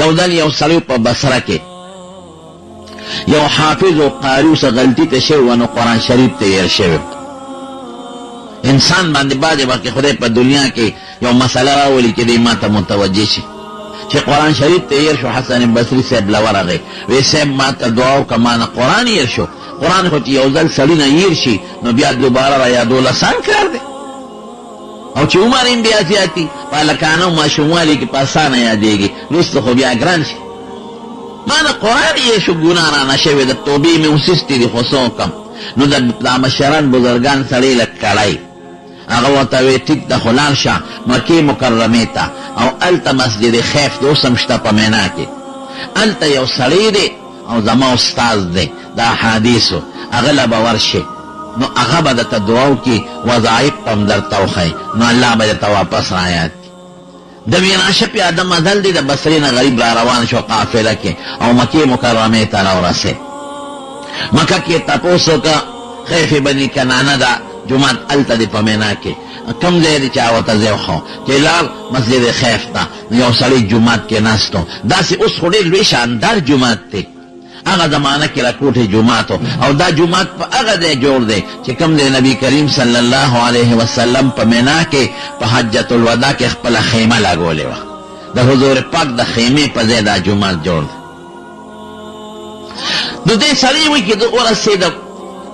یو دل یو سړی په بصره کې یو حافظ و قاری اوسه غلطي ته شوی و نو قرآن شریف ته هیر شوی انسان باندې بعضې وخت خدای په دنیا کې یو مسله راولي چې دی ما ته متوجه شي چې قرآن شریف ته هیر شو حسن بصري صاحب له ورغی وی صاحب ما ته دعا وکړه ما نه قرآن هیر شو قرآن خو چې یو ځل سړي نه هیر شي نو بیا دوباره را یادول اسان کار دی او چې عمر هم بیا زیاتي په هلکانه و ماشوموالي کې په اسانه یادېږي وروسته خو بیا ګران شي ما نه قرآن هیر شو ګناه رانه شوې د توبې مې وسستې دي خو څه وکړم نو دا مشران بزرګان سړی لږ کړی هغه ورته وی ټیک ده خو لاړ شه مکې مکرمې ته او هلته مسجد خیف دی اوس هم شته په مینا کې هلته یو سړی دی او زما استاد دی د احادیثو هغه له به ورشي نو هغه به درته دعا وکړي وظایف هم درته وښیي نو الله به درته واپس رایاد کړي د ویناشه پیاده مزل دی د بصرې نه غریب را روان شو قافله کې او مکې مکرمې ته راورسېد مکه کې تپوس وکړه خیف بني کنانه ده جماعت هلته دی په مینا کې کم ځای دی چې هغه ته ځای وښو چې لاړ مسجد خیف ته یو سړی جومات کې ناست و داسې اوس خو ډېر لوی شاندار جومات دی هغه زمانه کې راکوټې جومات او دا جومات په هغه ځای جوړ دی چې کوم دی نبي کریم صلی الله علیه وسلم په مینا کې په حجة الوداع کې خپله خیمه لګولې وه د حضور پاک د خیمې په ځای دا جومات جوړ دی نو دې سړی وایي چې زه ورسېدم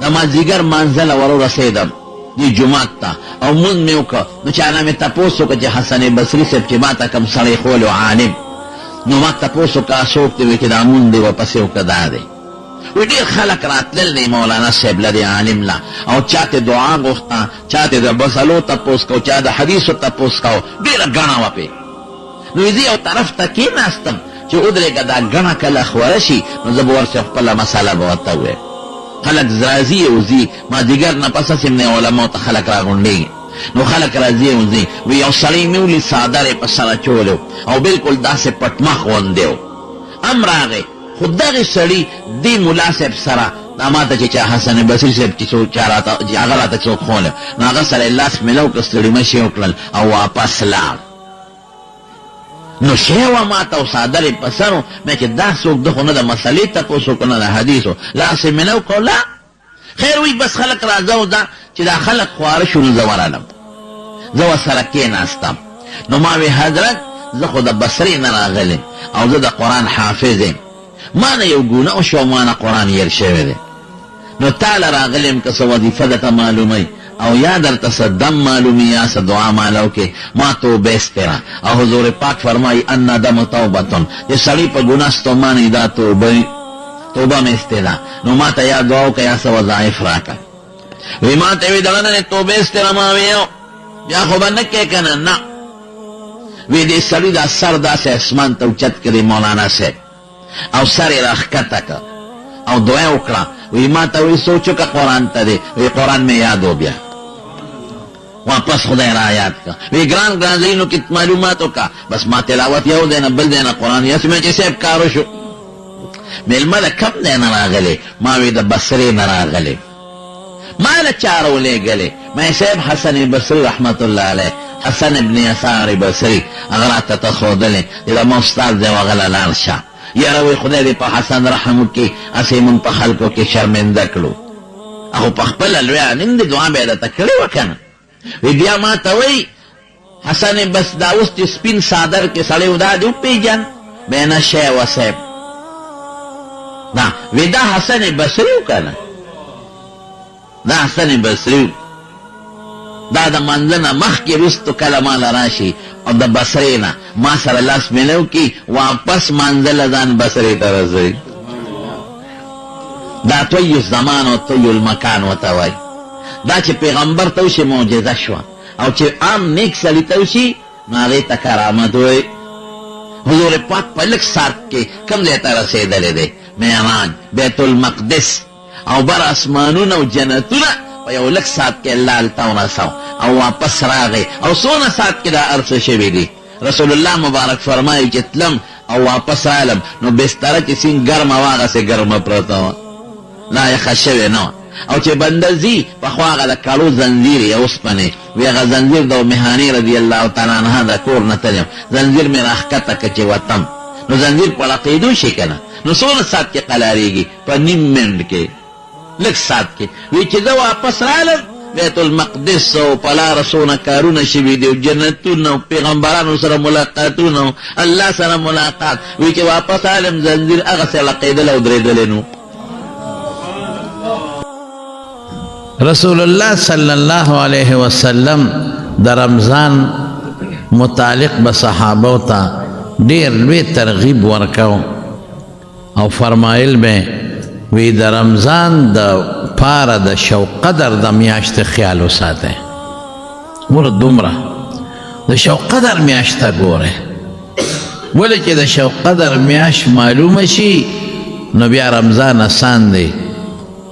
د مازدیګر مانځله ورورسېدم دې جومات ته او مونځ مې وکړه نو چې هغه مې تپوس وکړه چې حسن بصري صاحب چې ما ته کوم سړی ښولی و عالم نو ما تپوس وکړه څوک دی وایي چې دا مونځ دی ورپسې وکړه دا دی وی ډېر خلک راتلل دی مولانا صاحب له دې عالم له او چا ته دعا غوښته چا ته د مسلو تپوس کو چا د حدیثو تپوس کو ډېره ګڼه وه پې نو زه یو طرف ته کېناستم چې ودرېږه دا ګڼه کله خوره شي نو زه به ورسې خپله مسله به ورته ووایم خلق راضی اوزی مازدیګر نه پس هسې نه علماو ته خلق راغونډېږي نو خلق راضي اوزي وی یو سړی مې ولید څادر یې په سره چولی او بلکل داسې پټمخ غوندې و ام راغی خو دغې سړي دې ملا صاحب سره دا ما ته چې چا حسن بصري صاحب چې هغه راته څوک ښولی نو هغه سره یې لاس میلو کړه ستړي مشي وکړل او واپس لاړ نو شی وه ما ته او څادر یې په سر و مې چې دا څوک ده خو نه د مسلې تپوس وکړو نه د حدیثو لاس یې میلو کړو لا خیر وی بس خلق راځه و دا چې دا خلق خواره شو نو زه ورالم زه ورسره کېناستم نو ما وی حضرت زه خو د بصرې نه راغلم او زه د قرآن حافظ یم ما نه یو ګناه وشو ما نه قرآن هیر شوی دی نو تاله راغلم که څه وظیفه درته معلوموي او یا درته څه دم معلومي یا څه دعا معلو کې ما توبه استره او حضور پاک فرمایي الندم توبتون چې سړی په ګناه ستوماني دا توبه مې استده نو ما ته یا دعا وکړه یا څه وظایف راکړه وی ما ته وی دغه نه توبه استره ما ویو بیا خو به نه کې که نه وی دې سړي دا سر داسې اسمان ته اوچت کړی مولانا صاحب او سر یې راښکته کړه او دعا یې وکړه وی ما ته وی سوچ وکړه قرآن ته دی وی قرآن مې یاد و بیا واپس خدای را یاد کړه وی ګران ځایونو کې معلومات وکړه بس ما تلاوت یو دی نه بل دی نه قرآن یاسې مې چې صاحب کار وشو میلمه د کم دی نه راغلی ما وی د بصرې نه راغلی ما له چا راولېږلی ما صاحب حسن بصري رحمت الله علیه حسن ابن یسار بصري هغه راته ته ښودلی چې زما استاد دی هغه له لاړ شه یاره وی خدای دې په حسن رحم وکړي هسې مونږ په خلکو کې شرمنده کړو خو په خپله لوی عالم دی دعا به یې درته کړې وه که نه وی بیا ما ته وی حسن بس دا اوس چې سپین څادر کې سړی و دا دې وپېژن بیا نه شی وه صاحب دا وی دا حسن بصري و که نه دا حسن بصري دا د منځه نه مخکې وروستو کله ماله راشي او د بصرې نه ما سره لاس میلو کي واپس منځه له ځان بصرې ته رسوي دا طی الزمان او طی المکان ورته وایي دا چې پیغمبر ته وشي معجزه شوه او چې عام نیک سړي ته وشي نو هغې ته کرامت وایي حضور پاک په لږ ساعت کې کوم ځای ته رسېدلی دی معراج بیت المقدس او بر اسمانونه او جنتونه په یو لږ ساعت کې الله هلته ورسو او واپس راغی او څونه ساعت کې دا هر څه شوي دي رسول الله مبارک فرمایي چې تلم او واپس رالم نو بستره چې سین ګرمه وه هغسې ګرمه پرته وه لا یخه شوې نه وه او چې بنده ځي پخوا هغه د کړو زنځیر یې اوسپنې وی هغه زنځیر د مهاني رضی الله تعالی عنها د کور نه تلم زنځیر مې راښکته که چې وتم نو زنجیر پړقېدو شي که نه نو څومره ساعت کې قلاریږي په نیم منټ کې لږ ساعت کې وی چې زه واپس رالم بیت المقدس او په لاره څونه کارونه شوي دي او جنتونه او پیغمبرانو سره ملاقاتونه او الله سره ملاقات وی چې واپس رالم زنجیر هغسې لقېدلی او درېدلی نو رسول الله صلی الله علیه وسلم د رمضان متعلق به صحابو ته ډېر لوی ترغیب ورکو او فرمایل به وی د رمضان د پاره د شو قدر د میاشت خیال وساتئ ګوره دومره د شو قدر میاشته ګوره ولې چې د شو قدر میاشت معلومه شي نو بیا رمضان اسان دی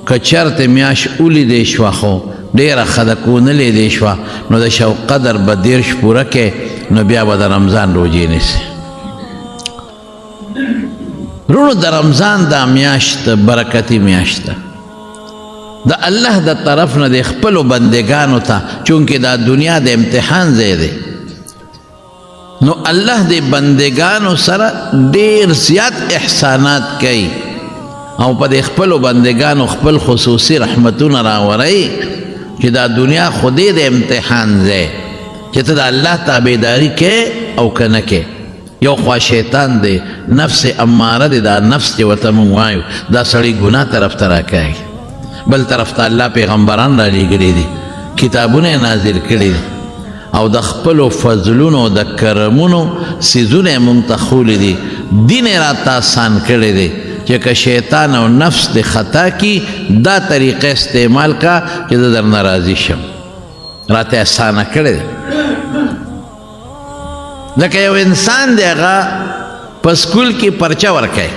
که چرته میاشت ولیدې شوه خو ډېره ښه ده که ونه لیدې شوه نو د شو قدر به 10 پوره کې نو بیا به د رمضان روجې نیسي رونو د رمضان دا میاشت برکتی میاشت ده د الله د طرف نه د خپلو بندگانو ته چونکې دا دنیا د امتحان ځای دی نو الله د بندگانو سره ډېر زیات احسانات کوي او په د خپلو بندگانو خپل خصوصي رحمتونه راوروي چې دا دنیا خودی د امتحان ځای چې ته د الله تابعداري کې او که نه کې یو خوا شیطان دی نفس اماره دی دا نفس چې ورته مونږ وایو دا سړی ګناه طرف ته راکاږي بل طرف ته الله پیغمبران را لیږلي دي کتابونه یې نازل کړي دي او د خپلو فضلونو د کرمونو څیزونه یې مونږ ته ښولي دي دین یې راته آسان کړی دی چې که شیطان او نفس د خطا کی دا طریقه استعمال کا چې زه درنه راضي شم راته اسانه کړی دی لکه یو انسان دی هغه په سکول کې پرچه ورکوي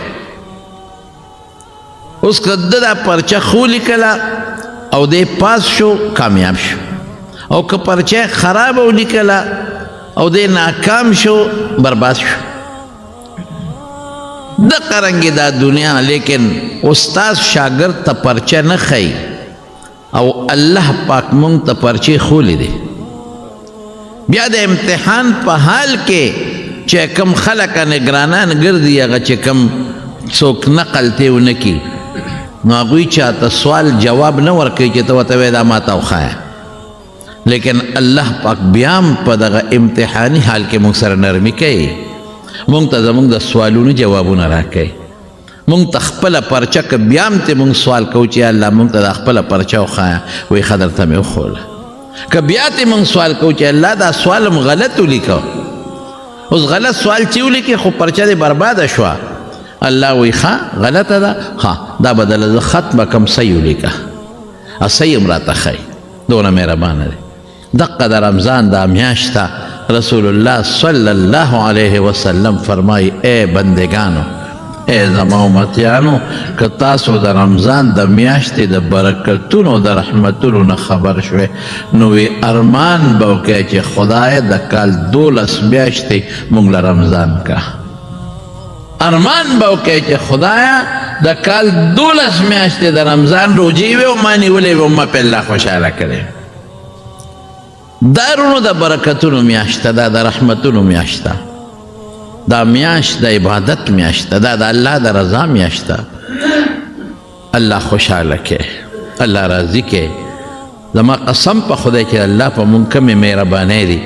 اوس که ده دا پرچه خو لیکله او دی پاس شو کامیاب شو او که پرچه خرابه ولیکله او دی ناکام شو برباد شو دقه رنګې دا دنیا لیکن استاد شاګرد ته پرچه نه ښیي او الله پاک مونږ ته پرچې خولی دی بیا د امتحان په حال کې چې کم خلک نگرانان ګرځي هغه چې کم څوک نقل ته ونه کي نو هغوی چاته سوال جواب نه ورکوي چې ته ورته وایې دا ما ته وښایه لیکن الله پاک بیا هم په دغه امتحاني حال کې موږ سره نرمي کوي مونږ ته زمونږ د سوالونو جوابونه راکوي مونږ ته خپله پرچه که بیا هم ته مونږ سوال کوو چې الله مونږ ته دا خپله پرچه وښایه وایي ښه درته مې وښوله که بیا ته مونږ سوال کوو چې الله دا سوال هم غلط ولیکه اوس غلط سوال چې ولیکې خو پرچه دې برباده شوه الله وایي ښه غلطه ده ښه دا بدله زه خط به کم صحیح ولیکه صحیح هم راته ښایي دونه مهربانه دی دقه د رمضان دا میاشت رسول الله صلی الله علیه وسلم فرمای اے بندگانو اے زما امتیانو که تاسو د رمضان د میاشتې د برکتونو د رحمتونو نه خبر شوئ نو وی ارمان به وکئ چې خدای د کال 12 میاشتې موږ له رمضان کا ارمان به وکئ چې خدایا د کال 12 میاشتې د رمضان روجې وې او ما نیولې وې او ما په الله خوشحاله کړې دا رونو د برکتونو میاشته دا د رحمتونو میاشته دا میاشت د عبادت میاشته دا د الله د رضا میاشته الله خوشحاله کې الله راضي کې زما قسم په خدای چې الله په مونږ کمې مهربانۍ دي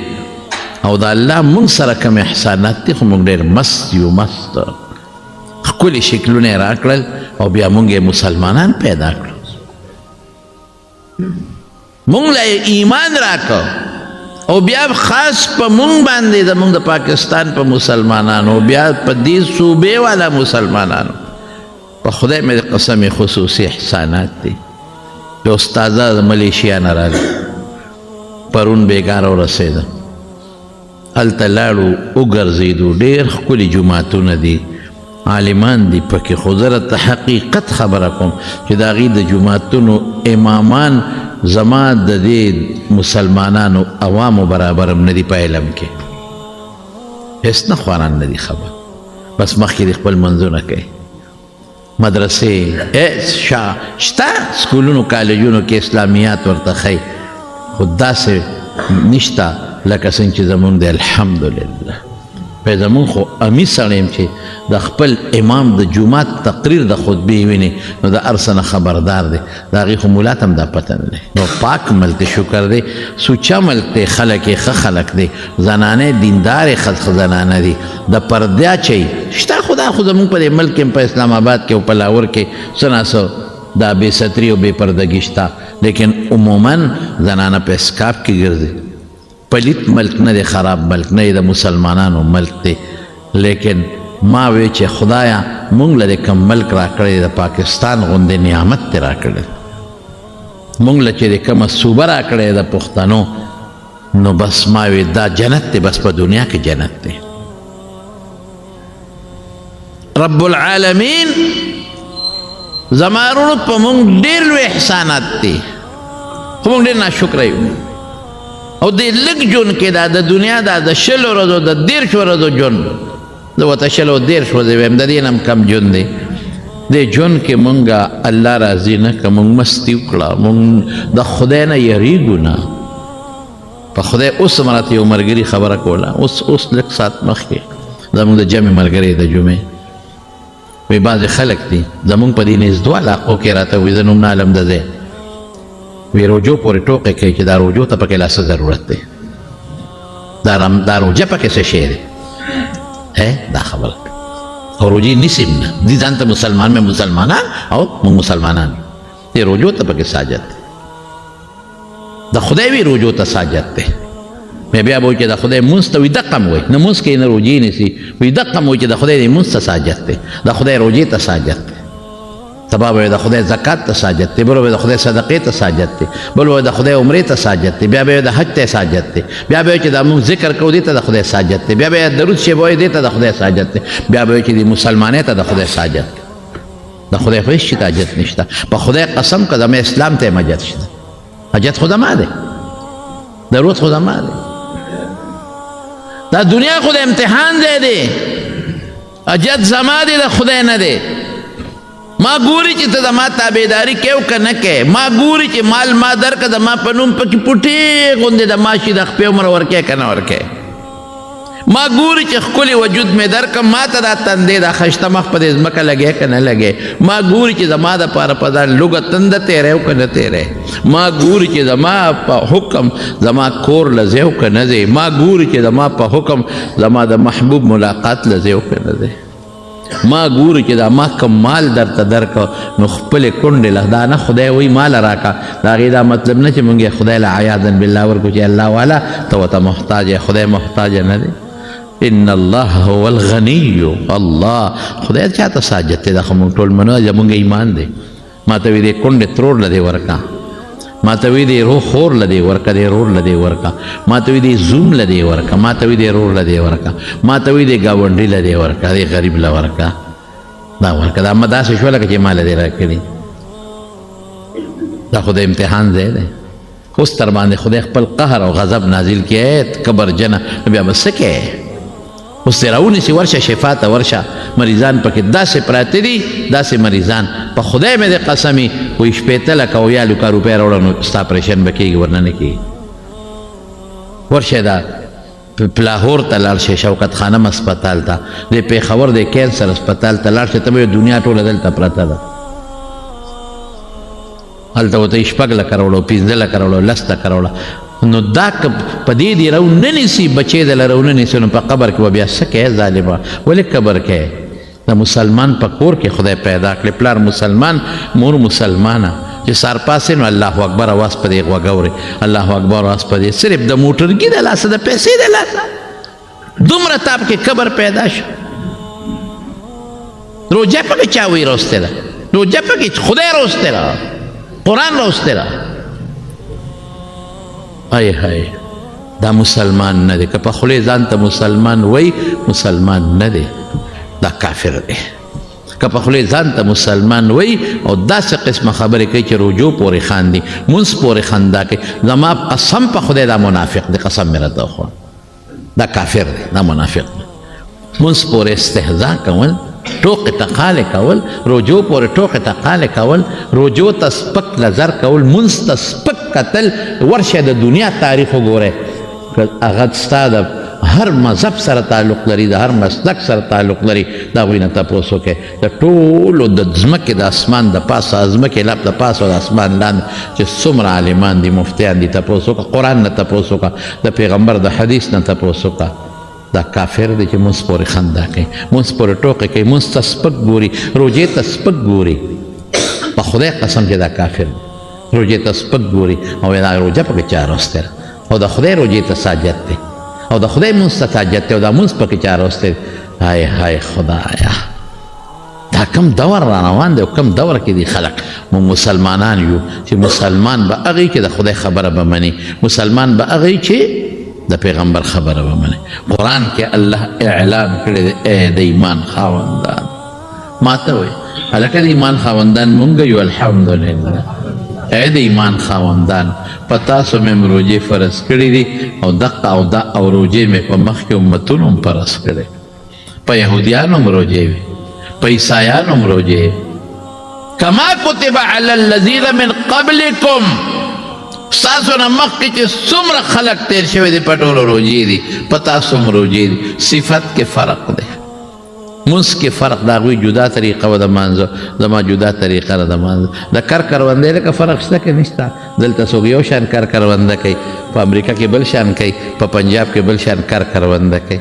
او د الله مونږ سره کم احسانات دي خو مونږ ډېر مست یو مست ښکلي شکلونه یې راکړل او بیا مونږ یې مسلمانان پیدا کړل مونږ له ایمان راکړو او بیا خاص په مونږ باندې زمونږ د پاکستان په مسلمانانو بیا په دې صوبې والا مسلمانانو په خدای مې قسم خصوصي احسانات دي یو استاده د ملیشیا نه راغلی پرون بېګاره ورسېدم هلته لاړو وګرځېدو ډېر ښکلي جوماتونه دي عالمان دي پکې خو زه راته حقیقت خبره کوم چې د هغې د جوماتونو امامان زما د دې مسلمانانو عوامو برابر هم نه دي په علم کې هېڅ نه خواران نه دي خبر بس مخکې د خپل منځونه کوي مدرسې شته سکولونو کالجونو کې اسلامیات ورته ښیي خو داسې نشته لکه څنګه چې زمونږ دی الحمدلله په زمون خو امی سړی یم چې د خپل امام د جومات تقریر د خطبې ویني نو د هر څه نه خبردار دی د هغې خو ملا ته هم دا پته نه دی نو پاک ملک دی شکر دی سوچه ملک دی خلک یې ښه خلک دی زنانې دیندارې ښه زنانه دي د پردیا چی شته خدا خو زمونږ په دې ملک کې په اسلام آباد کې او په لاهور کې څه نه څه دا بې ستري او بې پردګي شته لیکن عموما زنانه په اسکاف کې ګرځي پلیت ملک نه دی خراب ملک نه دی د مسلمانانو ملک دی لیکن ما وی چې خدایا مونږ له کوم ملک راکړی د پاکستان غوندې نعمت دی راکړی مونږ له چې د کومه صوبه راکړی د پښتنو نو بس ما وی دا جنت دی بس په دنیا کې جنت دی رب العالمین زمارونو په مونږ ډېر لوی احسانات دی خو مونږ ډېر ناشکره یو او دې لږ ژوند کې دا د دنیا دا د 20 ورځو د 30 ورځو ژوند زه ورته 20 او 30 ورځې وایم د دې نه هم کم ژوند دی دې ژوند کې مونږه الله راضي نه که مونږ مستي وکړه مونږ د خدای نه یریږو نه په خدای اوس مراته یو ملګري خبره کوله اوس لږ ساعت مخکې زمونږ د جمع ملګری د جمعې وی بعضې خلک دي زمونږ په دې نږدو علاقو کې راته وایي زه نوم نه علم د ځای وی روجو پورې ټوقې کوي چې دا روجو ته پکې لا څه ضرورت دی دا روجه پکې څه شی دی دا خبره او روجې نیسي نه دي ځان ته مسلمان مې مسلمانان او موږ مسلمانان دې روجو ته پکې ساجت دی د خدای وی روجو ته ساجت دی مې بیا به وایي چې د خدای مونځ ته وي دقه م وایي نه مونځ کوي نه روجې نیسي وایي دقه م وایي چې د خدای دې مونځ ته ساجت دی د خدای روجې ته ساجت دی سبا به د خدای زکات ته ساجت دی بل به د خدای صدقې ته ساجت دی بل به د خدای عمرې ته ساجت دی بیا به د حج ته ساجت دی بیا به چې د موږ ذکر کوو دې ته د خدای ساجت دی بیا به درود شی وایي دې ته د خدای ساجت دی بیا به چې د مسلمانۍ ته د خدای ساجت دی د خدای خو هیڅ حاجت نشته په خدای قسم که زما اسلام ته حاجت شته حاجت خو زما دی ضرورت خو زما دی دا دنیا خو د امتحان ځای دی حاجت زما دی د خدای نه دی ما ګوري چې ته د ما تابعداري کوې او که نه کوې ما ګوري چې مال ما درکړه د ما په نوم پکې پوټې غوندې د ما شي د خپې عمر ورکوې که نه ورکوې ما ګوري چې ښکلی وجود مې درکړم ما ته دا تندې دا ښایسته مخ په دې ځمکه لګې که نه لګې ما ګوري چې زما دپاره په ځان لوږه تنده تېری او که نه تېری ما ګوري چې زما په حکم زما کور له ځې او که نه ځې ما ګوري چې زما په حکم زما د محبوب ملاقات له ځې او که نه ځې ما ګوري چې دا ما کم مال درته درکړه نو خپلې کونډې له دا نه خدای وایي مال راکړه د هغې دا مطلب نه چې مونږ یې خدای له عیاذا بالله ورکړو چې الله والا ته ورته محتاج یې خدای محتاج نه دی ان الله هو الغني الله خدای چاته ساجت دی دا خو مونږ ټول منو زمونږ ایمان دی ما ته وایي دې کونډې ترور له دې ورکړه ما ته وی دی روح خور لدی ورکا دی رور لدی ورکا ما ته وی دی زوم لدی ورکا ما ته وی دی رور لدی ورکا ما ته وی دی گاونډي لدی ورکا دی غریب ل ورکا دا ورکا دا ما داسې شو لکه چې ما لدی راکړي دا خو د امتحان ځای دی اوس تر باندې خدای خپل قهر او غضب نازل کړي کبر جنه بیا به څه کوې اوس دې راونیسي ورشه شفا ته ورشه مریضان پکې داسې پراته دي داسې مریضان په خدای مې د قسمي وایي 15 لکه او یا لکه روپۍ راوړه نو ستا اپریشن به کېږي ورنه نه کېږي ورشه دا لاهور ته لاړ شئ شوکت خانم اسپتال ته د پېښور د کینسر اسپتال ته لاړ شئ ته به دنیا ټوله دلته پرته ده هلته ورته یې 6 لکه راوړه 15 لکه راوړه 10 لکه راوړه نو دا که په دې دې رو نه نیسي بچې دله رو نه نیسي نو په قبر کې به بیا څه کوې ظالمه ولې قبر کوې د مسلمان په کور کې خدای پیدا کړې پلار مسلمان مور مسلمانه چې سار پاسې نو الله اکبر اواز په دې غوږ اورې الله اکبر اواز په دې صرف د موټرګي د لاسه د پیسې د لاسه دومره تاپ کې قبر پیدا شو روجه پکې چا وی روسته ده روجه پکې خدای روسته ده قرآن روسته ده ای های دا مسلمان نه دی که په خولې ځان ته مسلمان وای مسلمان نه دی دا کافر دی که په خولې ځان ته مسلمان وای او داسې قسمه خبرې کوي چې رجوع پورې خاندي منځ پورې خندا کوي زما قسم په خدای دا منافق دی قسم مې راته وخوړ دا کافر دی دا منافق دی منځ پورې استهزا کول ټوقې ټقالې کول رجوع پورې ټوقې ټقالې کول رجوع ته سپک نظر کول منځ ته سپک کتل ورشه د دنیا تاریخ وګورئ که هغه ستا د هر مذهب سره تعلق لري د هر مسلک سره تعلق لري د هغوی نه تپوس وکړئ د ټولو د ځمکې د اسمان د پاسه ځمکې لپ د پاسه او د اسمان لاندې چې څومره عالمان دي مفتیان دي تپوس وکړه قرآن نه تپوس وکړه د پیغمبر د حدیث نه تپوس وکړه دا کافر دی چې مونځ پورې خندا کوي مونځ پورې ټوکې کوي مونځ ته سپک ګوري روژې ته سپک ګوري په خدای قسم چې دا کافر دی روژې ته سپک ګوري او دا روژه پکې چا راوستی ده او د خدای روژې ته ساجت دی او د خدای مونځ ته ساجت دی او دا مونځ پکې چا راوستی دی های های خدایا دا کم دور را روان دی او کم دور کې دي خلق مونږ مسلمانان یو چې مسلمان به هغوی چې د خدای خبره به مني مسلمان به هغوی چې د پیغمبر خبره به مني قرآن کې الله اعلان کړی دی ای د ایمان خاوندان ما ته وایي هلکه د ایمان خاوندان مونږ یو الحمدلله ای د ایمان خاوندان په تاسو مې روژې فرض کړي دي او دقه او دا او روژې مې په مخکې امتونو هم فرض کړی په یهودیانو هم روژې وي په عیسایانو هم روژې کما کتب علی الذین من قبلکم ستاسو نه مخکې چې څومره خلق تیر شوي دي په ټولو روژې دي په تاسو هم روژې دي صفت کې فرق دی مونځ کې فرق د هغوی جدا طریقه وه د مانځه زما جدا طریقه ده د مانځه د کر کروندې لکه فرق شته که نشته دلته څوک یو شان کر کرونده کوي په امریکا کې بل شان کوي په پنجاب کې بل شان کر کرونده کوي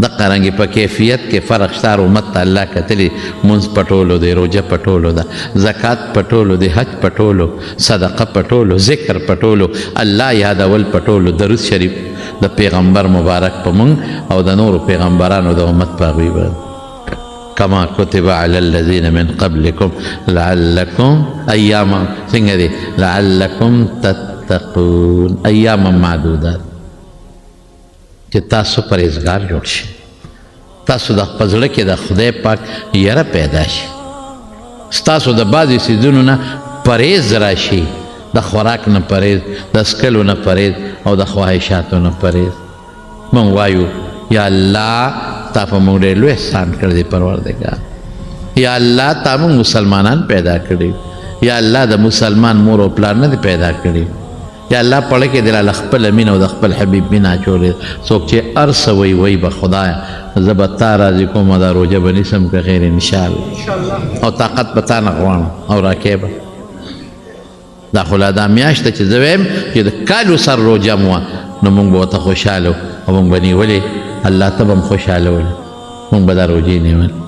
دقه رنګې په کیفیت کې فرق شته هر امت ته الله کتلي مونځ په ټولو دی روژه په ټولو ده زکات په ټولو دی حج په ټولو صدقه په ټولو ذکر په ټولو الله یادول په ټولو درود شریف د پیغمبر مبارک په مونږ او د نورو پیغمبرانو د امت په هغوی باندې كما كتب على الذين من قبلكم لعلكم أياما سنجدي لعلكم تتقون أياما معدودات چې تاسو پرهیزګار جوړ شئ تاسو د خپل زړه کې د خدای پاک یره پیدا شي ستاسو د بعضې څیزونو نه پرهیز راشي د خوراک نه پرهیز د څکلو نه پرهیز او د خواهشاتو نه پرهیز موږ وایو یا الله تا په موږ ډېر لوی احسان کړی دی پروردګار یا الله تا موږ مسلمانان پیدا کړي یا الله د مسلمان مور او پلار نه دی پیدا کړي یا الله پړه کې دلاله خپل مینه او د خپل حبیب مینه اچولې څوک چې هر څه وایي وایي به خدایه زه به تا راضي کوم دا روژه به نیسم که خیر انشاءالله او طاقت به تا نه غواړم او راکې به دا خو لا دا میاشت ده چې زه وایم چې د کالو سر روژه مو وه نو موږ به ورته خوشحاله او موږ به نیولې الله ته به هم خوشحاله ولې موږ به دا روژې نیولې